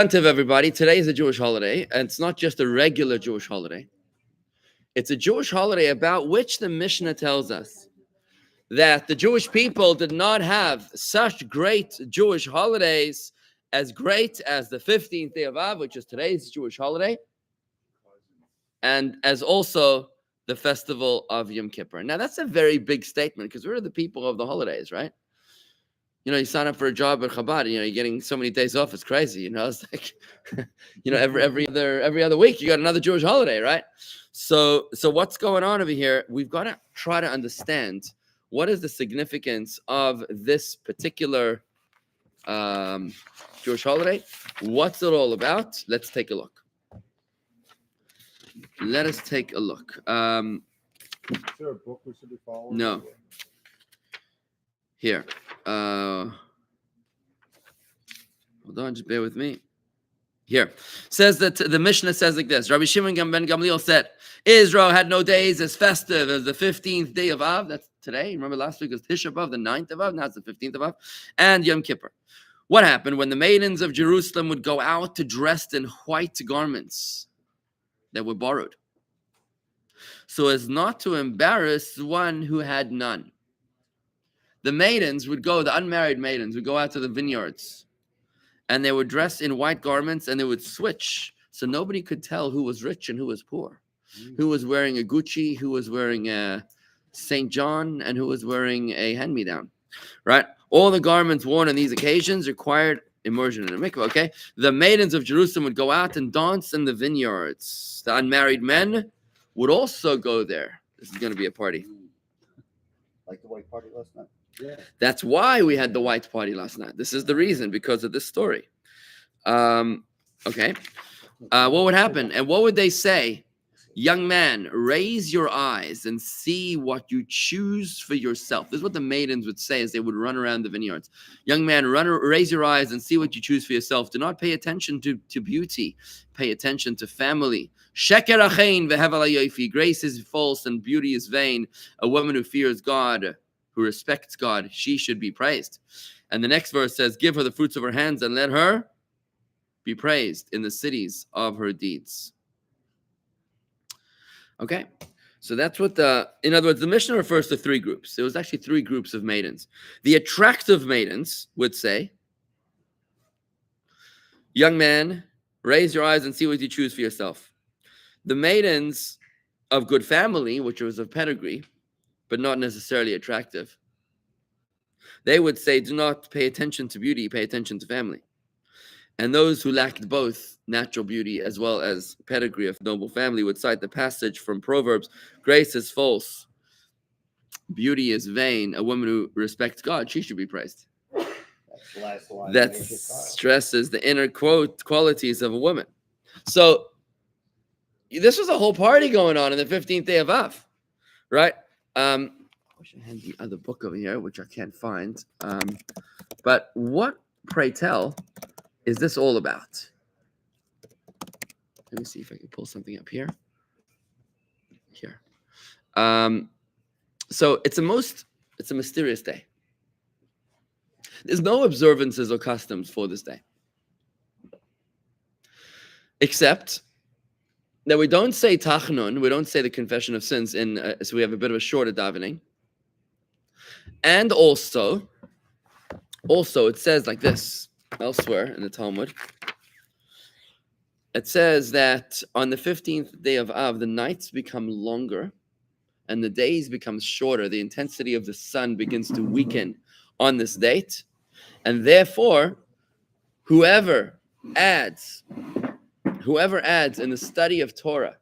Of everybody, today is a Jewish holiday, and it's not just a regular Jewish holiday. It's a Jewish holiday about which the Mishnah tells us that the Jewish people did not have such great Jewish holidays as great as the 15th day of Av, which is today's Jewish holiday, and as also the festival of Yom Kippur. Now, that's a very big statement because we're the people of the holidays, right? You know, you sign up for a job at Chabad, you're getting so many days off. It's crazy. It's like, every other week you got another Jewish holiday, right? So what's going on over here? We've got to try to understand what is the significance of this particular Jewish holiday. What's it all about? Let's take a look. Let us take a look. Is there a book we should be following? No. Here. Hold on, just bear with me. Here. Says that the Mishnah says like this. Rabbi Shimon ben Gamliel said, Israel had no days as festive as the 15th day of Av. That's today. Remember last week was Tisha B'Av, the 9th of Av. Now it's the 15th of Av. And Yom Kippur. What happened when the maidens of Jerusalem would go out to dressed in white garments that were borrowed, so as not to embarrass one who had none? The maidens would go, the unmarried maidens would go out to the vineyards, and they would dress in white garments, and they would switch, so nobody could tell who was rich and who was poor, who was wearing a Gucci, who was wearing a St. John, and who was wearing a hand-me-down, right? All the garments worn on these occasions required immersion in a mikveh, okay? The maidens of Jerusalem would go out and dance in the vineyards. The unmarried men would also go there. This is going to be a party. Like the white party last night. Yeah. That's why we had the white party last night. This is the reason, because of this story. Okay. What would happen? And what would they say? Young man, raise your eyes and see what you choose for yourself. This is what the maidens would say as they would run around the vineyards. Young man, raise your eyes and see what you choose for yourself. Do not pay attention to beauty. Pay attention to family. Sheker achein vehevel hayofi. Grace is false and beauty is vain. A woman who fears God, who respects God, she should be praised. And the next verse says, give her the fruits of her hands and let her be praised in the cities of her deeds. Okay, so that's what in other words, the Mishnah refers to three groups. There was actually three groups of maidens. The attractive maidens would say, young man, raise your eyes and see what you choose for yourself. The maidens of good family, which was of pedigree, but not necessarily attractive, they would say, do not pay attention to beauty, pay attention to family. And those who lacked both natural beauty as well as pedigree of noble family would cite the passage from Proverbs, grace is false, beauty is vain. A woman who respects God, she should be praised. That's the last line. That stresses the inner qualities of a woman. So this was a whole party going on in the 15th day of Av, right? I wish I had the other book over here, which I can't find. But what, pray tell, is this all about? Let me see if I can pull something up here. Here. So it's a mysterious day. There's no observances or customs for this day. Except that we don't say Tachnun, we don't say the confession of sins, so we have a bit of a shorter davening. And also it says like this, elsewhere in the Talmud. It says that on the 15th day of Av, the nights become longer and the days become shorter. The intensity of the sun begins to weaken on this date. And therefore, whoever adds in the study of Torah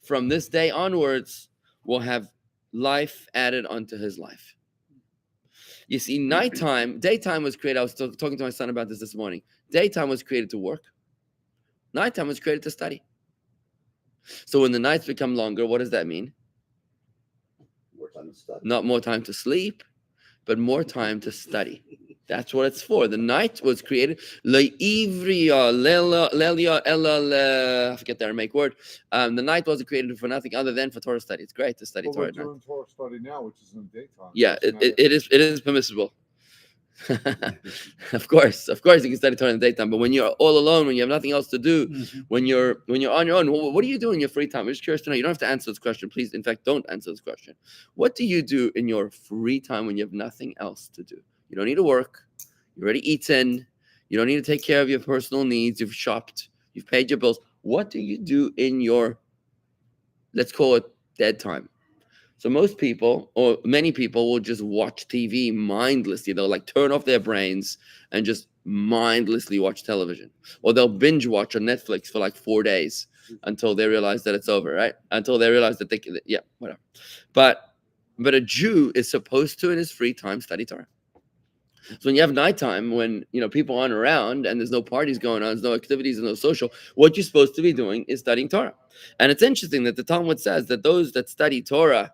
from this day onwards will have life added onto his life. You see, daytime was created. I was talking to my son about this morning. Daytime was created to work. Nighttime was created to study. So when the nights become longer, what does that mean? More time to study. Not more time to sleep, but more time to study. That's what it's for. The night was created. I forget the Aramaic word. The night wasn't created for nothing other than for Torah study. It's great to study Torah. We're doing Torah study now, which is in the daytime. Yeah, it is permissible. Of course, you can study Torah in the daytime. But when you're all alone, when you have nothing else to do, when you're on your own, what do you do in your free time? I'm just curious to know. You don't have to answer this question, please. In fact, don't answer this question. What do you do in your free time when you have nothing else to do? You don't need to work. You're already eaten. You don't need to take care of your personal needs. You've shopped. You've paid your bills. What do you do in your, let's call it, dead time? So most people, or many people, will just watch TV mindlessly. They'll like turn off their brains and just mindlessly watch television. Or they'll binge watch on Netflix for like 4 days until they realize that it's over, right? Until they realize that they can, yeah, whatever. But a Jew is supposed to, in his free time, study Torah. So when you have nighttime, when people aren't around and there's no parties going on, there's no activities and no social, what you're supposed to be doing is studying Torah. And it's interesting that the Talmud says that those that study Torah,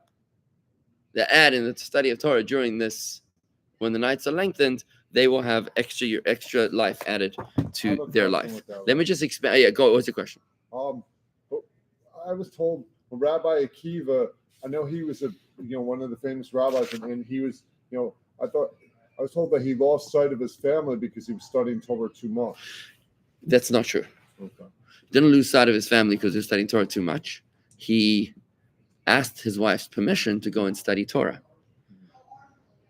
that add in the study of Torah during this, when the nights are lengthened, they will have extra life added to their life. Let me just expand. Yeah, go. What's your question? I was told Rabbi Akiva. I know he was one of the famous rabbis, and he was I was told that he lost sight of his family because he was studying Torah too much. That's not true. Okay. He didn't lose sight of his family because he was studying Torah too much. He asked his wife's permission to go and study Torah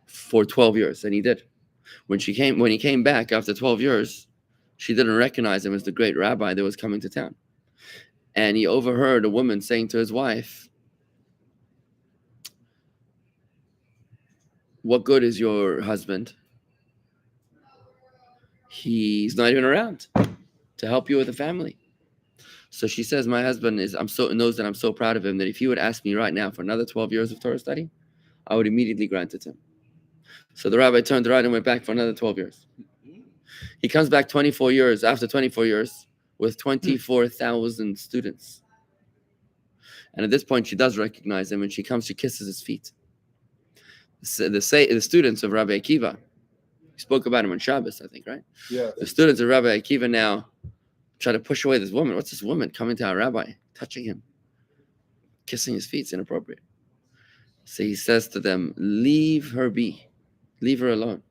for 12 years, and he did. When he came back after 12 years, she didn't recognize him as the great rabbi that was coming to town. And he overheard a woman saying to his wife, "What good is your husband? He's not even around to help you with the family." So she says, "My husband knows that I'm so proud of him that if he would ask me right now for another 12 years of Torah study, I would immediately grant it to him." So the rabbi turned around and went back for another 12 years. He comes back 24 years, after 24 years, with 24,000 students. And at this point, she does recognize him, and she kisses his feet. The students of Rabbi Akiva, we spoke about him on Shabbos, I think, right? Yeah. The students of Rabbi Akiva now try to push away this woman. What's this woman coming to our rabbi, touching him, kissing his feet? It's inappropriate. So he says to them, "Leave her be. Leave her alone.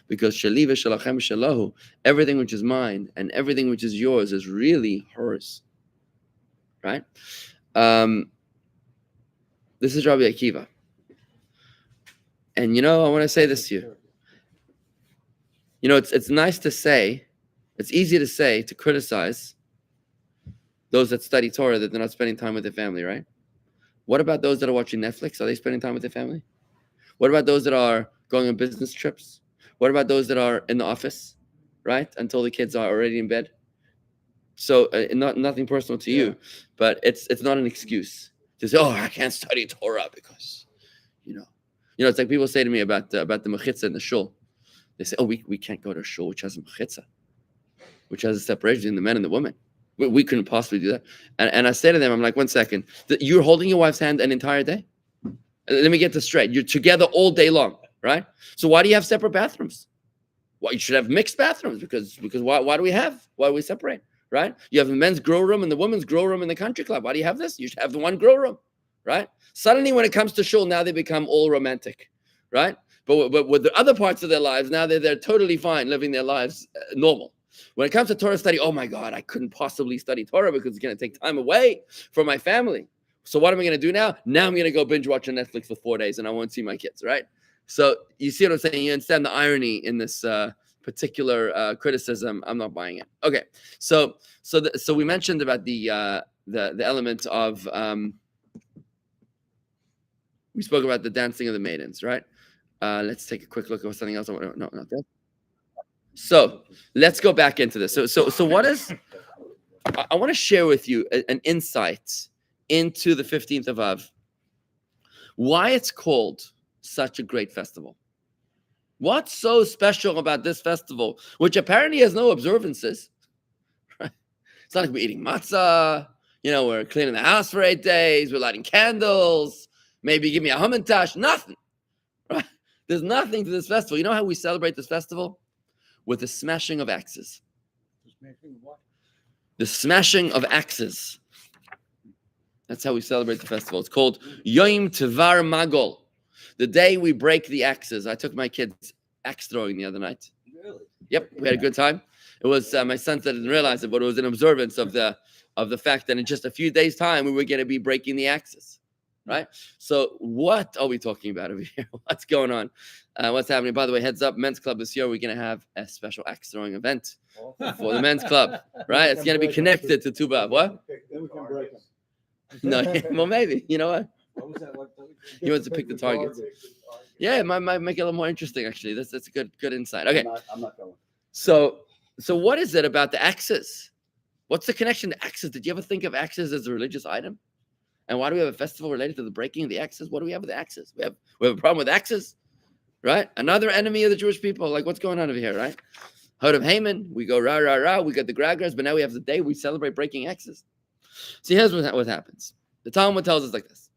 Because shaliva shalachem shalahu, everything which is mine and everything which is yours is really hers." Right? This is Rabbi Akiva. And I want to say this to you. It's nice to say, it's easy to say, to criticize those that study Torah that they're not spending time with their family, right? What about those that are watching Netflix? Are they spending time with their family? What about those that are going on business trips? What about those that are in the office, right? Until the kids are already in bed. So nothing personal to you, but it's not an excuse to say, "Oh, I can't study Torah because, it's like people say to me about the mechitza in the shul. They say, "Oh, we can't go to a shul which has a mechitza, which has a separation between the men and the women. We couldn't possibly do that." And I say to them, I'm like, "1 second, you're holding your wife's hand an entire day? Let me get this straight. You're together all day long, right? So why do you have separate bathrooms? Well, you should have mixed bathrooms because why do we separate, right? You have the men's grow room and the women's grow room in the country club. Why do you have this? You should have the one grow room, right? Suddenly when it comes to shul, now they become all romantic, right? But with the other parts of their lives, now they're totally fine living their lives normal. When it comes to Torah study, oh my God, I couldn't possibly study Torah because it's going to take time away from my family. So what am I going to do now? Now I'm going to go binge watch on Netflix for 4 days and I won't see my kids, right? So you see what I'm saying? You understand the irony in this particular criticism. I'm not buying it. Okay, so we mentioned about the element of we spoke about the dancing of the maidens, right? Let's take a quick look at something else. No, not that. So let's go back into this. So what is? I want to share with you an insight into the 15th of Av. Why it's called such a great festival. What's so special about this festival, which apparently has no observances? Right? It's not like we're eating matzah. We're cleaning the house for 8 days. We're lighting candles. Maybe give me a hamantash. Nothing. Right? There's nothing to this festival. You know how we celebrate this festival? With the smashing of axes. The smashing of axes. That's how we celebrate the festival. It's called Yom Tevar Magol, the day we break the axes. I took my kids axe throwing the other night. Really? Yep, we had a good time. It was my son said didn't realize it, but it was an observance of the fact that in just a few days' time we were going to be breaking the axes, right? So what are we talking about over here? What's going on? What's happening? By the way, heads up, men's club this year we're going to have a special axe throwing event for the men's club, right? It's going to be connected to Tu B'Av. What? Then we can break them. No, well maybe. You know what? What was that? He wants to pick the targets. Yeah, it might make it a little more interesting actually. That's a good insight. Okay. I'm not going. So what is it about the axes? What's the connection to axes? Did you ever think of axes as a religious item? And why do we have a festival related to the breaking of the axes? What do we have with the axes? We have a problem with axes, right? Another enemy of the Jewish people. Like what's going on over here, right? Hod of Haman, we go rah rah rah. We got the Gragras, but now we have the day we celebrate breaking axes. See, here's what happens. The Talmud tells us like this.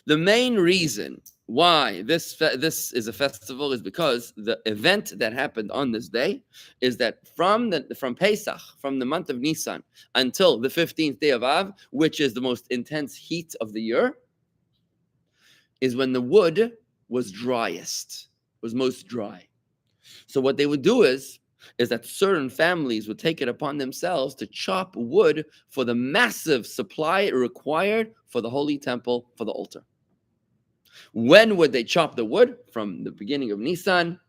The main reason why this is a festival is because the event that happened on this day is that from Pesach, from the month of Nisan until the 15th day of Av, which is the most intense heat of the year, is when the wood was driest, was most dry. So what they would do is that certain families would take it upon themselves to chop wood for the massive supply required for the holy temple, for the altar. When would they chop the wood? From the beginning of Nisan,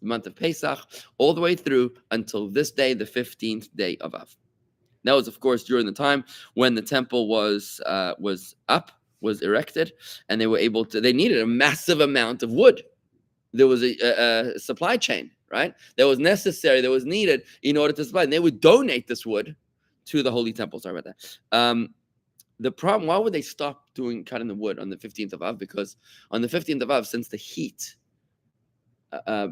the month of Pesach, all the way through until this day, the 15th day of Av. That was, of course, during the time when the temple was erected, and they needed a massive amount of wood. There was a supply chain, right? That was necessary, that was needed in order to supply. And they would donate this wood to the holy temple. Sorry about that. The problem, why would they stop cutting the wood on the 15th of Av? Because on the 15th of Av, since the heat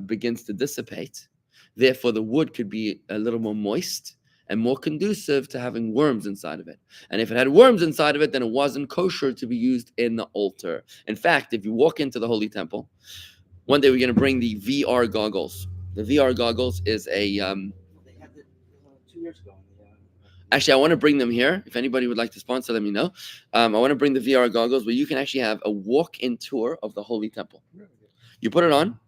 begins to dissipate, therefore the wood could be a little more moist and more conducive to having worms inside of it. And if it had worms inside of it, then it wasn't kosher to be used in the altar. In fact, if you walk into the holy temple, one day we're going to bring the VR goggles. The VR goggles is a... They had it 2 years ago. Actually, I want to bring them here. If anybody would like to sponsor, let me know. I want to bring the VR goggles where you can actually have a walk-in tour of the Holy Temple. You put it on,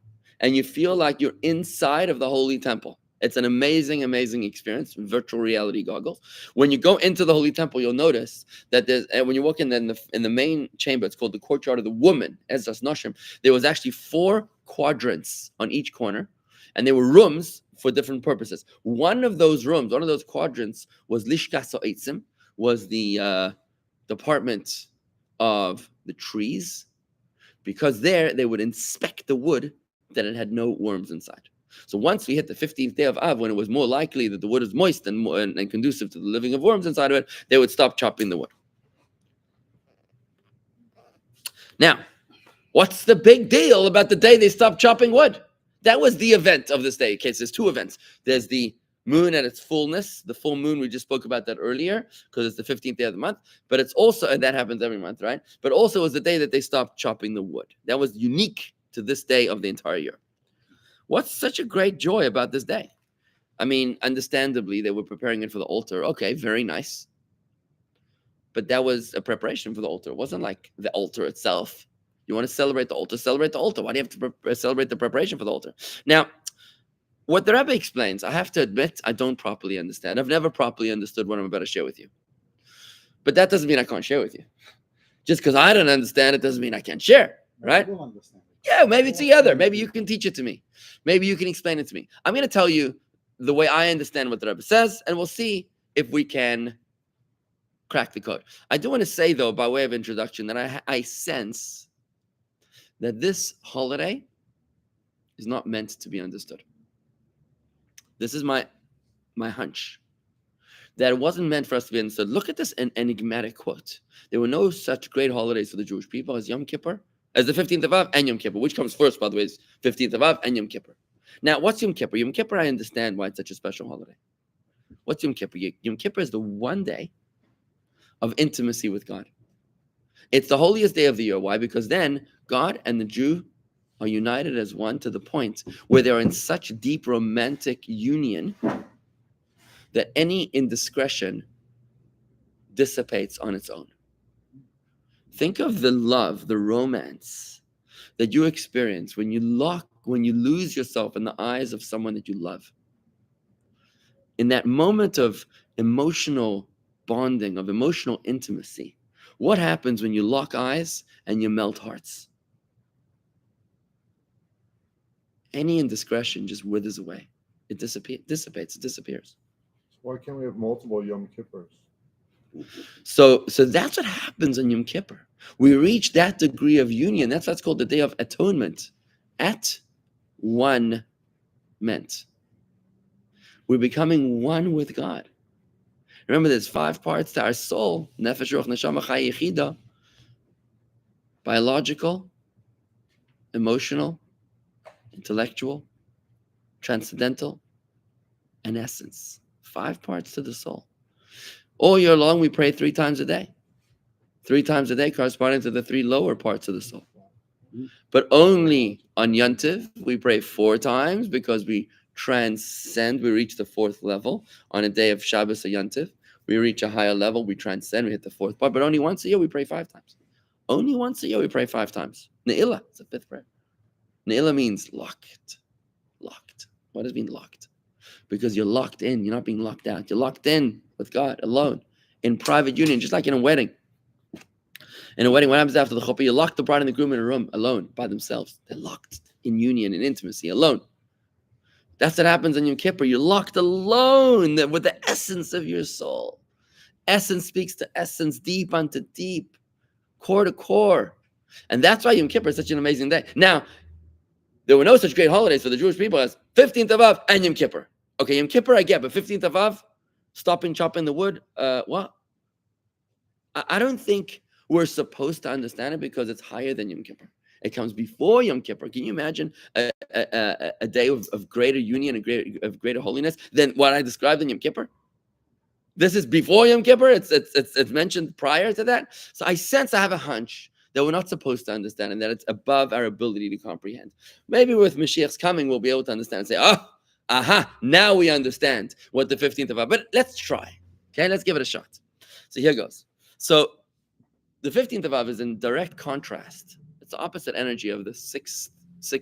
and you feel like you're inside of the Holy Temple. It's an amazing, amazing experience. Virtual reality goggles. When you go into the Holy Temple, you'll notice that when you walk in the main chamber, it's called the Courtyard of the Woman, Ezras Noshim. There was actually 4 quadrants on each corner, and there were rooms for different purposes. One of those quadrants was Lishkas Ha'etzim, was the department of the trees, because there they would inspect the wood that it had no worms inside. So once we hit the 15th day of Av, when it was more likely that the wood is moist and conducive to the living of worms inside of it, they would stop chopping the wood. Now, what's the big deal about the day they stopped chopping wood? That was the event of this day. Okay, so there's 2 events. There's the moon at its fullness, the full moon. We just spoke about that earlier because it's the 15th day of the month. But it's also, and that happens every month, right? But also it was the day that they stopped chopping the wood. That was unique to this day of the entire year. What's such a great joy about this day? I mean, understandably, they were preparing it for the altar. Okay, very nice. But that was a preparation for the altar. It wasn't like the altar itself. You want to celebrate the altar, celebrate the altar. Why do you have to celebrate the preparation for the altar? Now, what the Rebbe explains, I have to admit, I don't properly understand. I've never properly understood what I'm about to share with you. But that doesn't mean I can't share with you. Just because I don't understand it doesn't mean I can't share, right? I will understand it. Yeah, maybe it's the other. Maybe you can teach it to me. Maybe you can explain it to me. I'm going to tell you the way I understand what the Rebbe says, and we'll see if we can crack the code. I do want to say, though, by way of introduction, that I sense that this holiday is not meant to be understood. This is my hunch. That it wasn't meant for us to be understood. Look at this enigmatic quote. There were no such great holidays for the Jewish people as Yom Kippur, as the 15th of Av and Yom Kippur. Which comes first, by the way, is 15th of Av and Yom Kippur. Now, what's Yom Kippur? Yom Kippur, I understand why it's such a special holiday. What's Yom Kippur? Yom Kippur is the one day of intimacy with God. It's the holiest day of the year. Why? Because then God and the Jew are united as one to the point where they're in such deep romantic union that any indiscretion dissipates on its own. Think of the love, the romance that you experience when you lock when you lose yourself in the eyes of someone that you love. In that moment of emotional bonding, of emotional intimacy, what happens when you lock eyes and you melt hearts? Any indiscretion just withers away. It dissipates, it disappears. Why can't we have multiple Yom Kippurs? So that's what happens on Yom Kippur. We reach that degree of union. That's what's called the Day of Atonement. At one meant. We're becoming one with God. Remember, there's 5 parts to our soul: nefesh, ruach, neshama, chai, yechida. Biological, emotional, intellectual, transcendental, and essence. 5 parts to the soul. All year long, we pray 3 times a day. 3 times a day corresponding to the 3 lower parts of the soul. But only on Yontiv, we pray 4 times because we transcend, we reach the 4th level. On a day of Shabbos or Yontiv, we reach a higher level, we transcend, we hit the 4th part. But only once a year, we pray 5 times. Only once a year, we pray 5 times. Ne'ilah, it's the 5th prayer. Ne'ilah means locked. Locked. What does it mean locked? Because you're locked in, you're not being locked out. You're locked in with God alone, in private union, just like in a wedding. In a wedding, what happens after the chuppah? You lock the bride and the groom in a room alone, by themselves. They're locked in union and intimacy alone. That's what happens on Yom Kippur. You're locked alone with the essence of your soul. Essence speaks to essence, deep unto deep, core to core. And that's why Yom Kippur is such an amazing day. Now, there were no such great holidays for the Jewish people as 15th of Av and Yom Kippur. Okay, Yom Kippur I get, but 15th of Av, stopping chopping the wood, what? I don't think we're supposed to understand it because it's higher than Yom Kippur. It comes before Yom Kippur. Can you imagine a day of greater union and of greater holiness than what I described in Yom Kippur? This is before Yom Kippur. It's mentioned prior to that. So I have a hunch that we're not supposed to understand and that it's above our ability to comprehend. Maybe with Mashiach's coming, we'll be able to understand and say, now we understand what the 15th of Av. But let's try. Okay, let's give it a shot. So here goes. So the 15th of Av is in direct contrast. It's the opposite energy of the six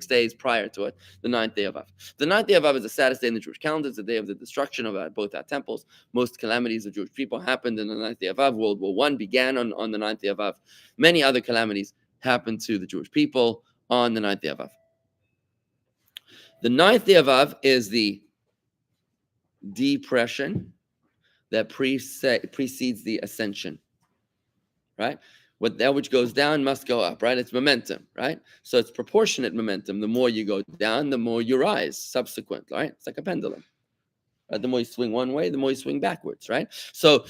days prior to it, the 9th day of Av. The 9th day of Av is the saddest day in the Jewish calendar. It's the day of the destruction of both our temples. Most calamities of Jewish people happened in the 9th day of Av. World War I began on the 9th day of Av. Many other calamities happened to the Jewish people on the 9th day of Av. The 9th day of Av is the depression that precedes the ascension, right? That which goes down must go up, right? It's momentum, right? So it's proportionate momentum. The more you go down, the more you rise subsequent, right? It's like a pendulum. Right? The more you swing one way, the more you swing backwards, right? So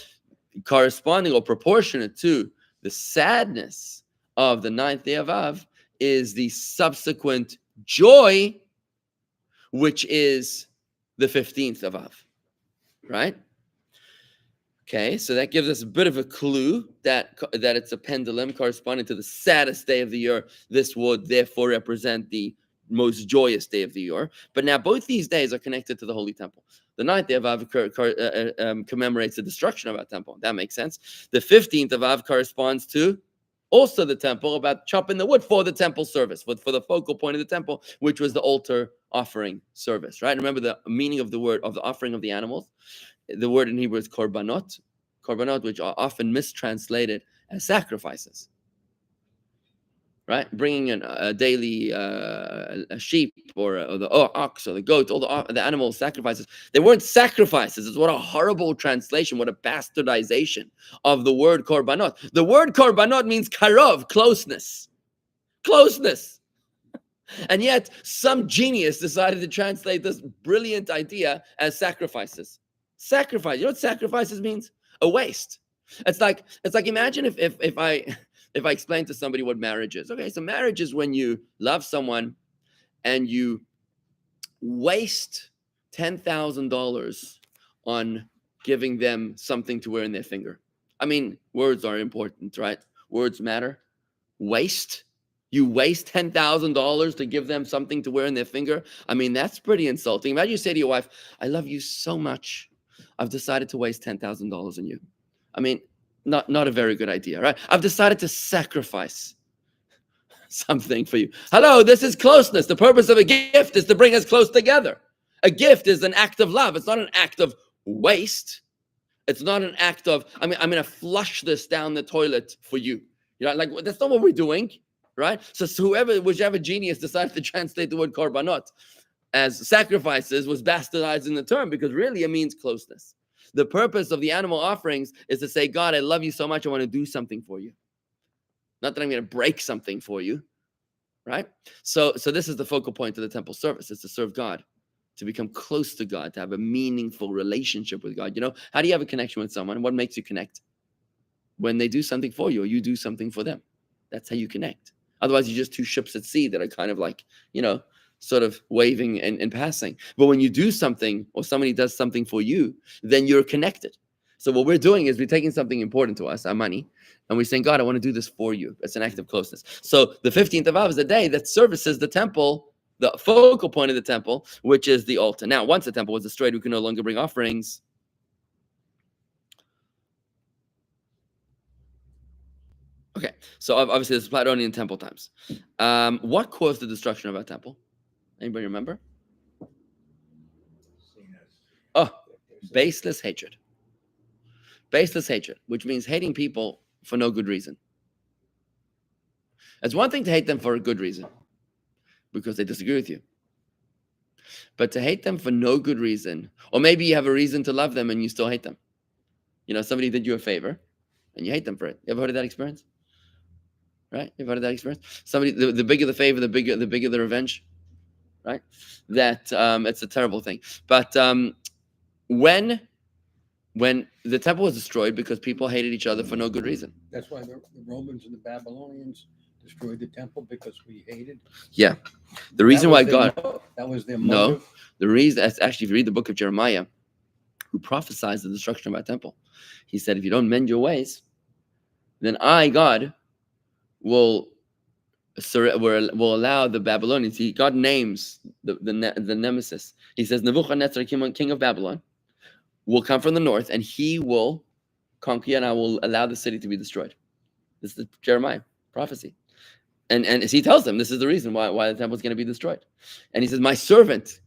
corresponding or proportionate to the sadness of the 9th day of Av is the subsequent joy, which is the 15th of Av, right? Okay, so that gives us a bit of a clue that it's a pendulum corresponding to the saddest day of the year. This would therefore represent the most joyous day of the year. But now both these days are connected to the Holy Temple. The 9th day of Av commemorates the destruction of our temple. That makes sense. The 15th of Av corresponds to also the temple, about chopping the wood for the temple service, for the focal point of the temple, which was the altar offering service, right? Remember the meaning of the word of the offering of the animals? The word in Hebrew is korbanot, which are often mistranslated as sacrifices, right? Bringing in a daily a sheep or the ox or the goat, all the animal sacrifices. They weren't sacrifices. It's what a horrible translation, what a bastardization of the word korbanot. The word korbanot means karov, closeness. And yet some genius decided to translate this brilliant idea as sacrifices. Sacrifice. You know what sacrifices means? A waste. It's like imagine if I explain to somebody what marriage is. Okay, so marriage is when you love someone and you waste $10,000 on giving them something to wear in their finger. I mean, words are important, right? Words matter. Waste. You waste $10,000 to give them something to wear in their finger. I mean, that's pretty insulting. Imagine you say to your wife, "I love you so much. I've decided to waste $10,000 on you." I mean, not a very good idea, right? I've decided to sacrifice something for you. Hello, this is closeness. The purpose of a gift is to bring us close together. A gift is an act of love. It's not an act of waste. It's not an act of, I'm going to flush this down the toilet for you. You know, like, that's not what we're doing, right? So whichever genius decided to translate the word korbanot as sacrifices was bastardizing the term, because really it means closeness. The purpose of the animal offerings is to say, God, I love you so much, I want to do something for you. Not that I'm going to break something for you, right? So this is the focal point of the temple service, is to serve God, to become close to God, to have a meaningful relationship with God. You know, how do you have a connection with someone? What makes you connect? When they do something for you, or you do something for them. That's how you connect. Otherwise, you're just two ships at sea that are kind of like, you know, sort of waving and passing. But when you do something, or somebody does something for you, then you're connected. So what we're doing is we're taking something important to us, our money, and we're saying, God, I want to do this for you. It's an act of closeness. So the 15th of Av is the day that services the temple, the focal point of the temple, which is the altar. Now, once the temple was destroyed, we could no longer bring offerings. Okay, so obviously this applied only in temple times. What caused the destruction of our temple? Anybody remember? Oh, baseless hatred. Baseless hatred, which means hating people for no good reason. It's one thing to hate them for a good reason, because they disagree with you. But to hate them for no good reason, or maybe you have a reason to love them and you still hate them. You know, somebody did you a favor and you hate them for it. You ever heard of that experience? Right? You've heard of that experience? Somebody, the bigger the favor, the bigger the revenge. Right? That it's a terrible thing. But when the temple was destroyed because people hated each other for no good reason. That's why the Romans and the Babylonians destroyed the temple, because we hated. Yeah. The reason why God... That was their No. motive. The reason, actually, if you read the book of Jeremiah, who prophesies the destruction of our temple, he said, if you don't mend your ways, then I, God, will allow the Babylonians. God names the nemesis. He says, Nebuchadnezzar, king of Babylon, will come from the north, and he will conquer, and I will allow the city to be destroyed. This is the Jeremiah prophecy. And as he tells them, this is the reason why the temple is going to be destroyed. And he says, my servant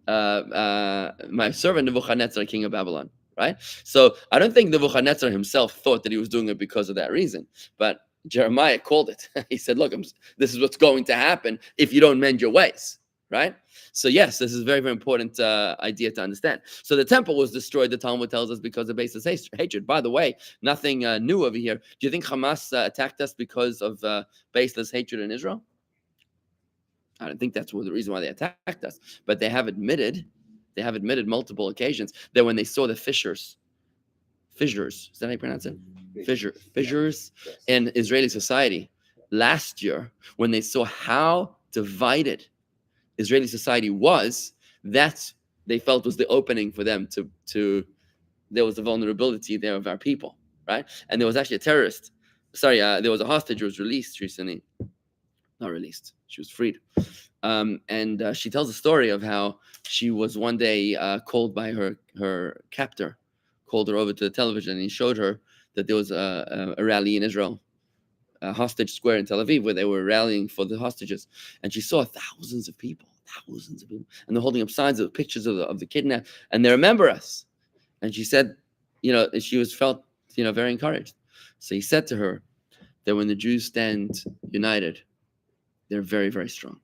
Nebuchadnezzar, king of Babylon, right? So I don't think Nebuchadnezzar himself thought that he was doing it because of that reason, but Jeremiah called it. He said, look, this is what's going to happen if you don't mend your ways, right? So yes, this is a very, very important idea to understand. So the temple was destroyed, the Talmud tells us, because of baseless hatred. By the way, nothing new over here. Do you think Hamas attacked us because of baseless hatred in Israel? I don't think that's the reason why they attacked us. But they have admitted multiple occasions that when they saw the fissures, is that how you pronounce it? Fissures in Israeli society last year, when they saw how divided Israeli society was, that they felt was the opening for them to there was a vulnerability there of our people, right? And there was actually a terrorist. There was a hostage who was released recently. Not released. She was freed. And she tells a story of how she was one day called by her captor, called her over to the television, and he showed her that there was a rally in Israel, a hostage square in Tel Aviv, where they were rallying for the hostages. And she saw thousands of people, and they're holding up signs of pictures of the kidnapped, and they remember us. And she said, she felt very encouraged. So he said to her that when the Jews stand united, they're very, very strong.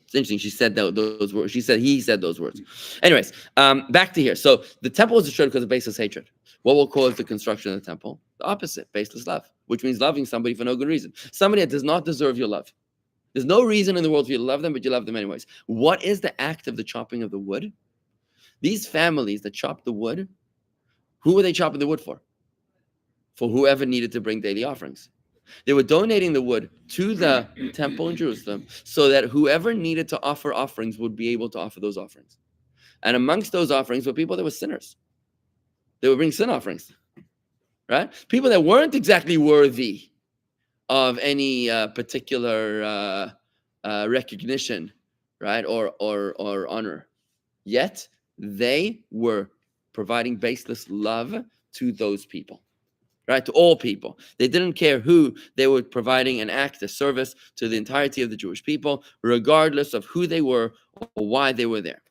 It's interesting. She said those words. He said those words. Anyways, back to here. So the temple was destroyed because of baseless hatred. What will cause the construction of the temple? The opposite, baseless love, which means loving somebody for no good reason. Somebody that does not deserve your love. There's no reason in the world for you to love them, but you love them anyways. What is the act of the chopping of the wood? These families that chop the wood, who were they chopping the wood for? For whoever needed to bring daily offerings. They were donating the wood to the temple in Jerusalem so that whoever needed to offer offerings would be able to offer those offerings. And amongst those offerings were people that were sinners. They would bring sin offerings, right? People that weren't exactly worthy of any particular recognition, right, or honor. Yet they were providing baseless love to those people. right? To all people. They didn't care who. They were providing an act of service to the entirety of the Jewish people, regardless of who they were or why they were there.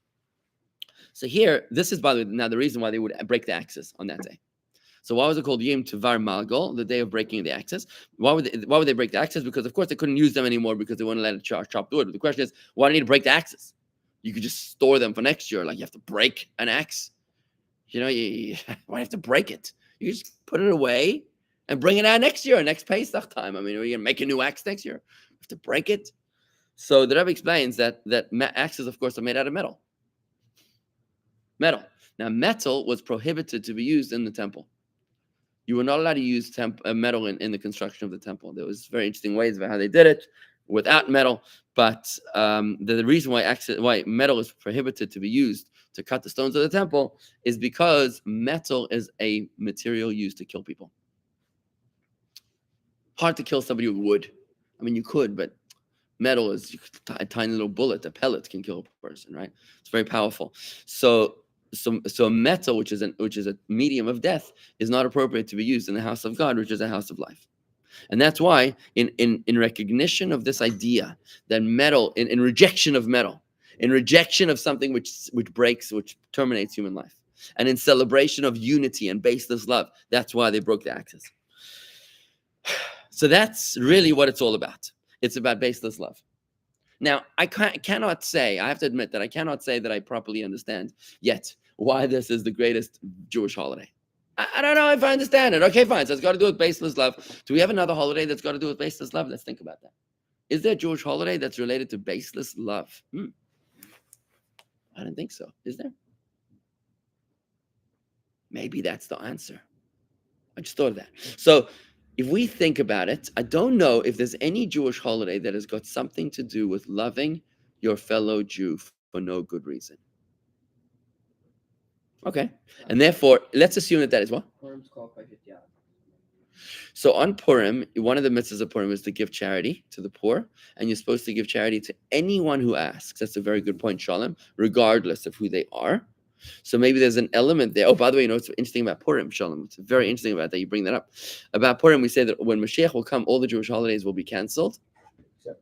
So here, this is, by the way, now the reason why they would break the axes on that day. So why was it called Yom Tevar Malgol, the day of breaking the axes? Why would they break the axes? Because of course they couldn't use them anymore because they wouldn't let it chop wood. But the question is, why do you need to break the axes? You could just store them for next year. Like you have to break an axe. You know, why have to break it? You just put it away and bring it out next year, next Pesach time. I mean, are you gonna make a new axe next year? You have to break it. So the Rebbe explains that axes, of course, are made out of metal. Metal. Now, metal was prohibited to be used in the temple. You were not allowed to use metal in the construction of the temple. There was very interesting ways about how they did it without metal. But the reason why metal is prohibited to be used to cut the stones of the temple is because metal is a material used to kill people. Hard to kill somebody with wood. I mean, you could, but metal is a tiny little bullet. A pellet can kill a person, right? It's very powerful. So metal, which is a medium of death, is not appropriate to be used in the house of God, which is a house of life. And that's why, in recognition of this idea that metal, in rejection of metal, in rejection of something which breaks, which terminates human life, and in celebration of unity and baseless love, that's why they broke the axes. So that's really what it's all about. It's about baseless love. Now, I cannot say, I have to admit that I cannot say that I properly understand yet why this is the greatest Jewish holiday. I don't know if I understand it. Okay, fine. So it's got to do with baseless love. Do we have another holiday that's got to do with baseless love? Let's think about that. Is there a Jewish holiday that's related to baseless love? I don't think so. Is there? Maybe that's the answer. I just thought of that. So if we think about it, I don't know if there's any Jewish holiday that has got something to do with loving your fellow Jew for no good reason. Okay. And therefore, let's assume that is what? Purim's called by 50 Av. So on Purim, one of the mitzvahs of Purim is to give charity to the poor, and you're supposed to give charity to anyone who asks. That's a very good point, Shalom, regardless of who they are. So maybe there's an element there. Oh, by the way, you know what's interesting about Purim, Shalom? It's very interesting about that you bring that up. About Purim, we say that when Mashiach will come, all the Jewish holidays will be canceled,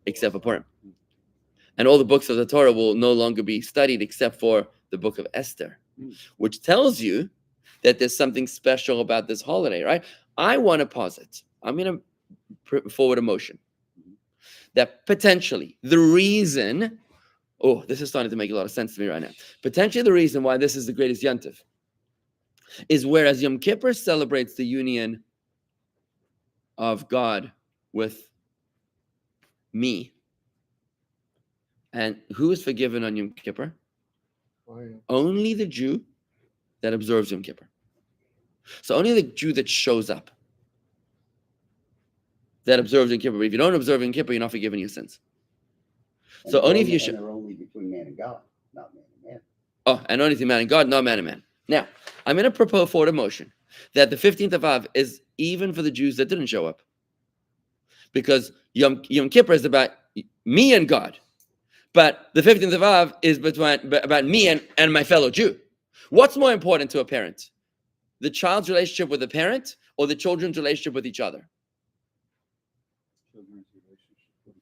except for Purim. And all the books of the Torah will no longer be studied except for the book of Esther, which tells you that there's something special about this holiday, right? I want to posit, I'm going to forward a motion that potentially the reason, this is starting to make a lot of sense to me right now. Potentially the reason why this is the greatest Yontif is whereas Yom Kippur celebrates the union of God with me. And who is forgiven on Yom Kippur? Only the Jew that observes Yom Kippur. So only the Jew that shows up, that observes Yom Kippur. But if you don't observe Yom Kippur, you're not forgiven your sins. So only if you show. They're only between man and God, not man and man. Oh, and only between man and God, not man and man. Now, I'm going to propose forward a motion that the 15th of Av is even for the Jews that didn't show up. Because Yom Kippur is about me and God. But the 15th of Av is about me and my fellow Jew. What's more important to a parent? The child's relationship with the parent or the children's relationship with each other?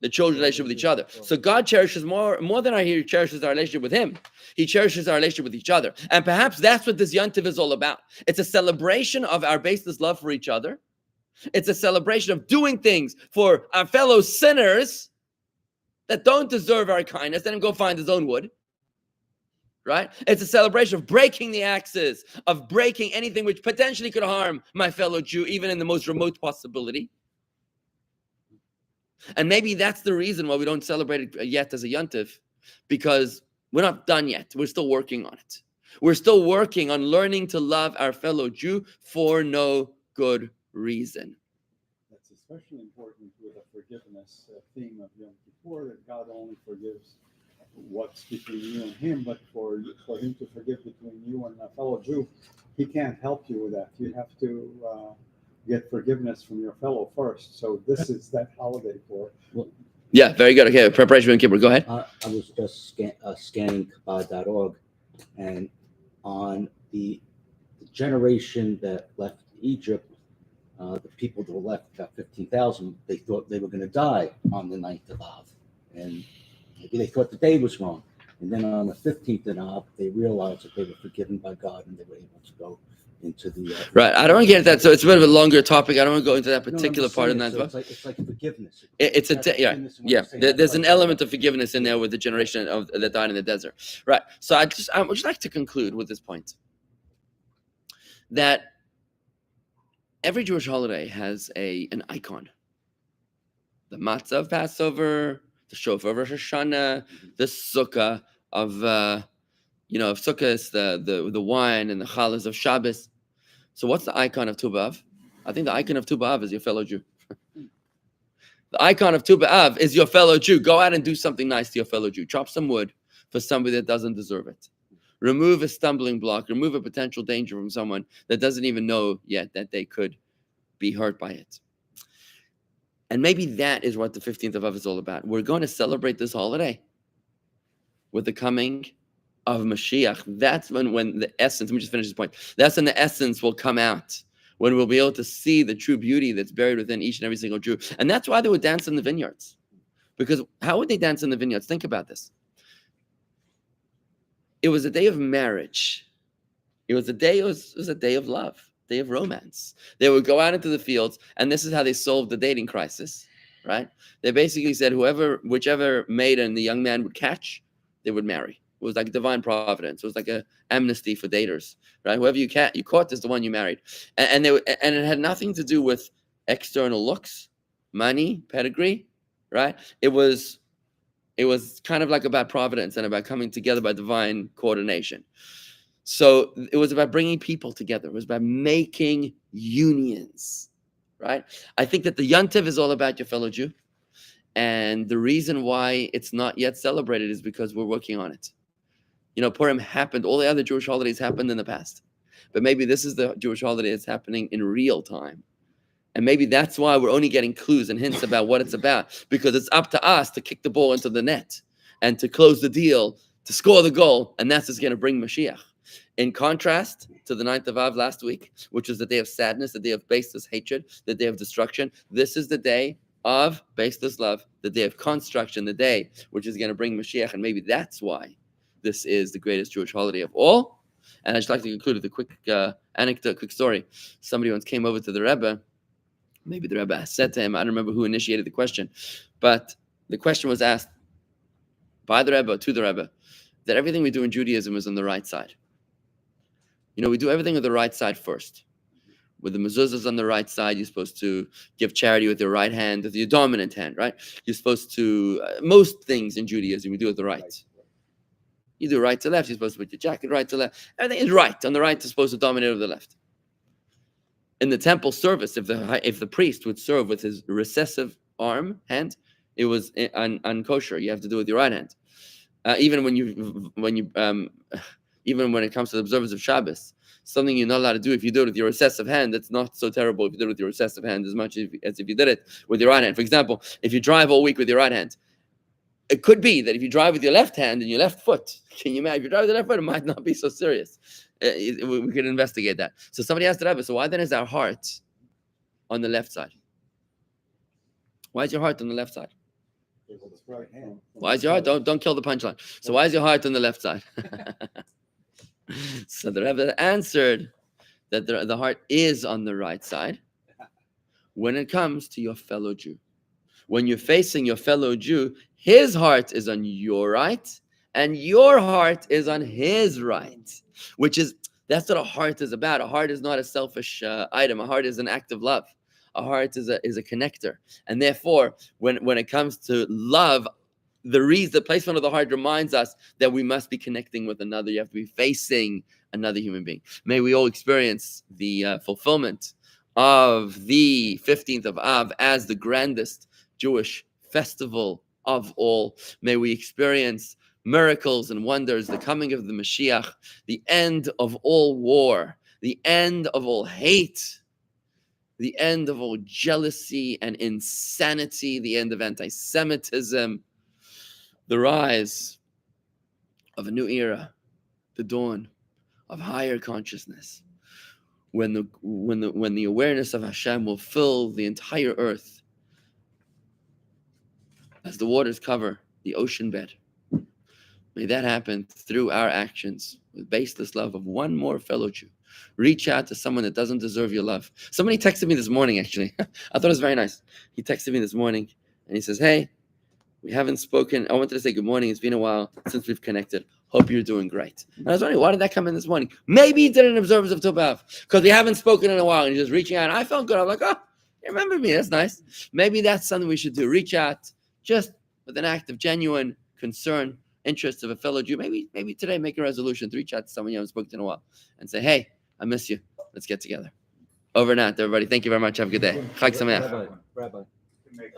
The children's relationship with each other. So God cherishes more than he cherishes our relationship with him. He cherishes our relationship with each other. And perhaps that's what this Yontif is all about. It's a celebration of our baseless love for each other. It's a celebration of doing things for our fellow sinners that don't deserve our kindness. Let him go find his own wood. Right? It's a celebration of breaking the axes, of breaking anything which potentially could harm my fellow Jew, even in the most remote possibility. And maybe that's the reason why we don't celebrate it yet as a Yontif, because we're not done yet. We're still working on it. We're still working on learning to love our fellow Jew for no good reason. That's especially important with the forgiveness theme of Yom Kippur, that God only forgives what's between you and him, but for him to forgive between you and a fellow Jew, he can't help you with that. You have to get forgiveness from your fellow first. So this is that holiday for. Yeah, very good. Okay, preparation for Yom Kippur. Go ahead. I was just scanning Chabad.org, and on the generation that left Egypt, the people that were left, about 15,000, they thought they were going to die on the 9th of Av. And maybe they thought the day was wrong. And then on the 15th of Av, they realized that they were forgiven by God and they were able to go into the... Right. I don't want to get into that. So it's a bit of a longer topic. I don't want to go into that particular part of that. It's like forgiveness. It's There's an element of forgiveness in there with the generation that died in the desert. Right. So I would just like to conclude with this point that every Jewish holiday has an icon. The matzah of Passover, the shofar of Rosh Hashanah, the sukkah of sukkah is the wine and the challahs of Shabbos. So what's the icon of Tu B'Av? I think the icon of Tu B'Av is your fellow Jew. The icon of Tu B'Av is your fellow Jew. Go out and do something nice to your fellow Jew. Chop some wood for somebody that doesn't deserve it. Remove a stumbling block. Remove a potential danger from someone that doesn't even know yet that they could be hurt by it. And maybe that is what the 15th of Av is all about. We're going to celebrate this holiday with the coming of Mashiach. That's when the essence, let me just finish this point. That's when the essence will come out, when we'll be able to see the true beauty that's buried within each and every single Jew. And that's why they would dance in the vineyards. Because how would they dance in the vineyards? Think about this. It was a day of marriage. It was a day of love, day of romance. They would go out into the fields, and this is how they solved the dating crisis, right? They basically said whichever maiden the young man would catch, they would marry. It was like divine providence. It was like an amnesty for daters, right? Whoever you caught is the one you married, and it had nothing to do with external looks, money, pedigree, right? It was kind of like about providence and about coming together by divine coordination. So it was about bringing people together. It was about making unions, right? I think that the Yontiv is all about your fellow Jew, and the reason why it's not yet celebrated is because we're working on it. Purim happened. All the other Jewish holidays happened in the past. But maybe this is the Jewish holiday that's happening in real time. And maybe that's why we're only getting clues and hints about what it's about. Because it's up to us to kick the ball into the net and to close the deal, to score the goal. And that's what's going to bring Mashiach. In contrast to the 9th of Av last week, which was the day of sadness, the day of baseless hatred, the day of destruction, this is the day of baseless love, the day of construction, the day which is going to bring Mashiach. And maybe that's why this is the greatest Jewish holiday of all. And I'd just like to conclude with a quick anecdote, quick story. Somebody once came over to the Rebbe. Maybe the Rebbe said to him, I don't remember who initiated the question, but the question was asked by the Rebbe to the Rebbe that everything we do in Judaism is on the right side. We do everything on the right side first. With the mezuzahs on the right side, you're supposed to give charity with your right hand, with your dominant hand, right? You're supposed to, most things in Judaism, we do with the right. You do right to left, you're supposed to put your jacket right to left. Everything is right. On the right is supposed to dominate over the left. In the temple service, if the priest would serve with his recessive hand, it was unkosher. You have to do it with your right hand. Even when it comes to the observance of Shabbos, something you're not allowed to do if you do it with your recessive hand, that's not so terrible if you do it with your recessive hand as much as if you did it with your right hand. For example, if you drive all week with your right hand, it could be that if you drive with your left hand and your left foot, can you imagine? If you drive with your left foot, it might not be so serious. We can investigate that. So somebody asked the Rebbe, so why then is our heart on the left side? Why is your heart on the left side? Why is your heart? Don't kill the punchline. So why is your heart on the left side? So the Rebbe answered that the heart is on the right side when it comes to your fellow Jew. When you're facing your fellow Jew, his heart is on your right, and your heart is on his right, that's what a heart is about. A heart is not a selfish item. A heart is an act of love. A heart is a connector. And therefore, when it comes to love, the placement of the heart reminds us that we must be connecting with another. You have to be facing another human being. May we all experience the fulfillment of the 15th of Av as the grandest Jewish festival of all. May we experience miracles and wonders, the coming of the Mashiach, the end of all war, the end of all hate, the end of all jealousy and insanity, the end of anti-Semitism, the rise of a new era, the dawn of higher consciousness, when the awareness of Hashem will fill the entire earth, as the waters cover the ocean bed. May that happen through our actions with baseless love of one more fellow Jew. Reach out to someone that doesn't deserve your love. Somebody texted me this morning, actually. I thought it was very nice. He texted me this morning and he says, hey, we haven't spoken. I wanted to say good morning. It's been a while since we've connected. Hope you're doing great. And I was wondering, why did that come in this morning? Maybe he didn't observe of Tov B'Av because we haven't spoken in a while and he's just reaching out. And I felt good. I was like, oh, you remember me. That's nice. Maybe that's something we should do. Reach out just with an act of genuine concern, interest of a fellow Jew. Maybe today make a resolution to reach out to someone you haven't spoken to in a while and say, hey, I miss you. Let's get together. Over and out, everybody. Thank you very much. Have a good day. Chag Sameach. Rabbi, Make